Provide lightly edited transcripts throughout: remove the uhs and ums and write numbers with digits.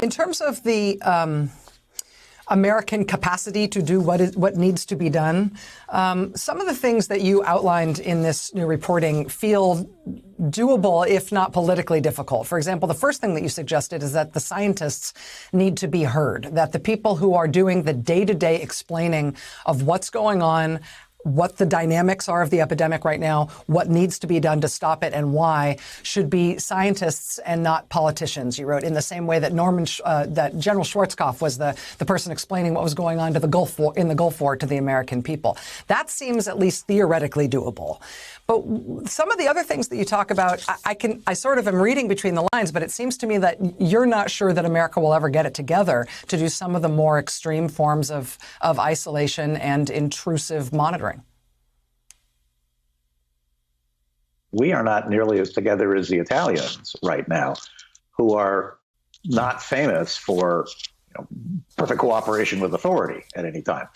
In terms of the American capacity to do what needs to be done, some of the things that you outlined in this new reporting feel doable, if not politically difficult. For example, the first thing that you suggested is that the scientists need to be heard, that the people who are doing the day-to-day explaining of what's going on, what the dynamics are of the epidemic right now, what needs to be done to stop it, and why, should be scientists and not politicians. You wrote, in the same way that that General Schwarzkopf was the person explaining what was going on to the Gulf War, in the Gulf War, to the American people. That seems at least theoretically doable. But some of the other things that you talk about, I sort of am reading between the lines, but it seems to me that you're not sure that America will ever get it together to do some of the more extreme forms of isolation and intrusive monitoring. We are not nearly as together as the Italians right now, who are not famous for perfect cooperation with authority at any time.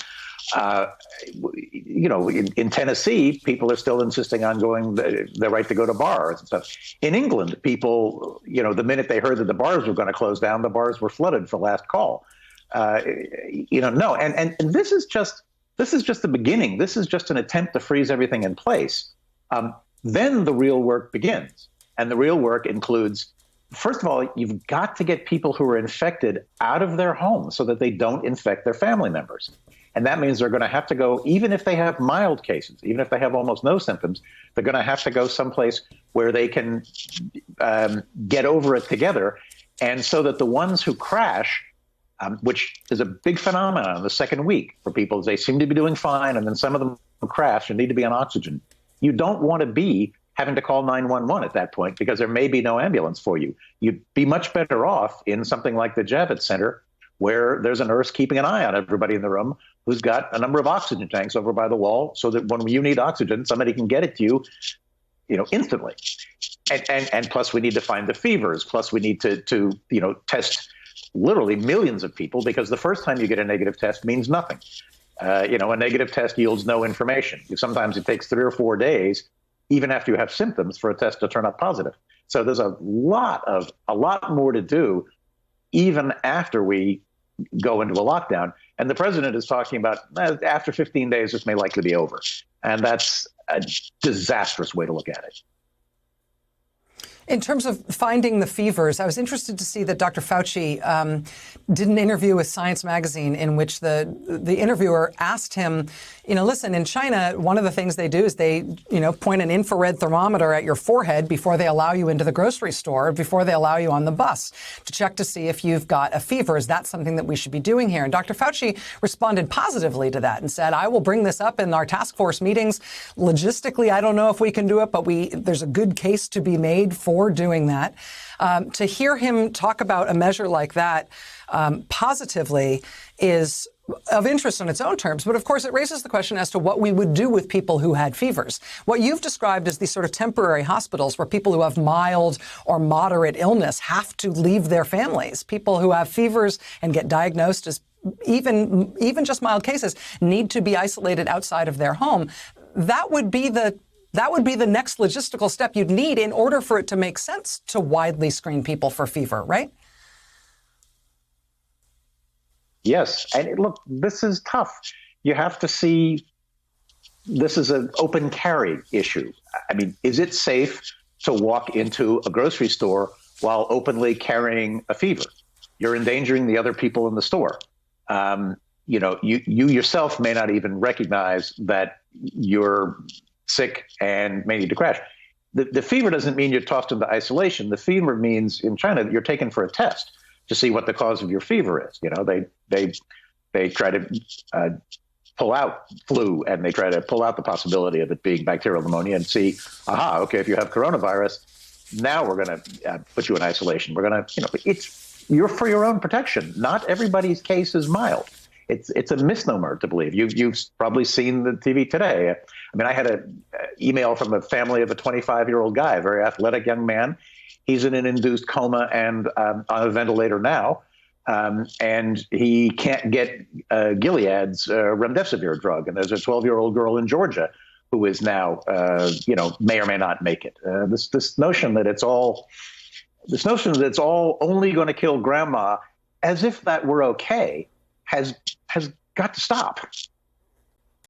In Tennessee, people are still insisting on going the right to go to bars and stuff. In England, people, the minute they heard that the bars were going to close down, the bars were flooded for last call. No, and this is just the beginning. This is just an attempt to freeze everything in place. Then the real work begins, and the real work includes, first of all, you've got to get people who are infected out of their homes so that they don't infect their family members. And that means they're going to have to go, even if they have mild cases, even if they have almost no symptoms, they're going to have to go someplace where they can get over it together. And so that the ones who crash, which is a big phenomenon in the second week for people, they seem to be doing fine, and then some of them crash and need to be on oxygen. You don't want to be having to call 911 at that point because there may be no ambulance for you. You'd be much better off in something like the Javits Center, where there's a nurse keeping an eye on everybody in the room who's got a number of oxygen tanks over by the wall so that when you need oxygen, somebody can get it to you, instantly. And plus we need to find the fevers. Plus we need to test literally millions of people, because the first time you get a negative test means nothing. A negative test yields no information. Sometimes it takes 3 or 4 days, even after you have symptoms, for a test to turn up positive. So there's a lot more to do, even after we go into a lockdown. And the president is talking about after 15 days, this may likely be over. And that's a disastrous way to look at it. In terms of finding the fevers, I was interested to see that Dr. Fauci did an interview with Science Magazine in which the interviewer asked him, listen, in China, one of the things they do is they, point an infrared thermometer at your forehead before they allow you into the grocery store, before they allow you on the bus, to check to see if you've got a fever. Is that something that we should be doing here? And Dr. Fauci responded positively to that and said, I will bring this up in our task force meetings. Logistically, I don't know if we can do it, but there's a good case to be made for doing that. To hear him talk about a measure like that positively is of interest on its own terms. But of course, it raises the question as to what we would do with people who had fevers. What you've described as these sort of temporary hospitals where people who have mild or moderate illness have to leave their families. People who have fevers and get diagnosed as even just mild cases need to be isolated outside of their home. That would be the next logistical step you'd need in order for it to make sense to widely screen people for fever, right? Yes. And look, this is tough. You have to see this is an open carry issue. I mean, is it safe to walk into a grocery store while openly carrying a fever? You're endangering the other people in the store. You yourself may not even recognize that you're sick and may need to crash. The fever doesn't mean you're tossed into isolation. The fever means in China that you're taken for a test to see what the cause of your fever is. They try to pull out flu, and they try to pull out the possibility of it being bacterial pneumonia and see, okay, if you have coronavirus, now we're going to put you in isolation. We're going to, you're for your own protection. Not everybody's case is mild. It's a misnomer to believe. You've probably seen the TV today. I mean, I had an email from a family of a 25-year-old guy, a very athletic young man. He's in an induced coma and on a ventilator now, and he can't get Gilead's remdesivir drug. And there's a 12-year-old girl in Georgia who is now, may or may not make it. This notion that it's all only going to kill grandma as if that were okay, has got to stop.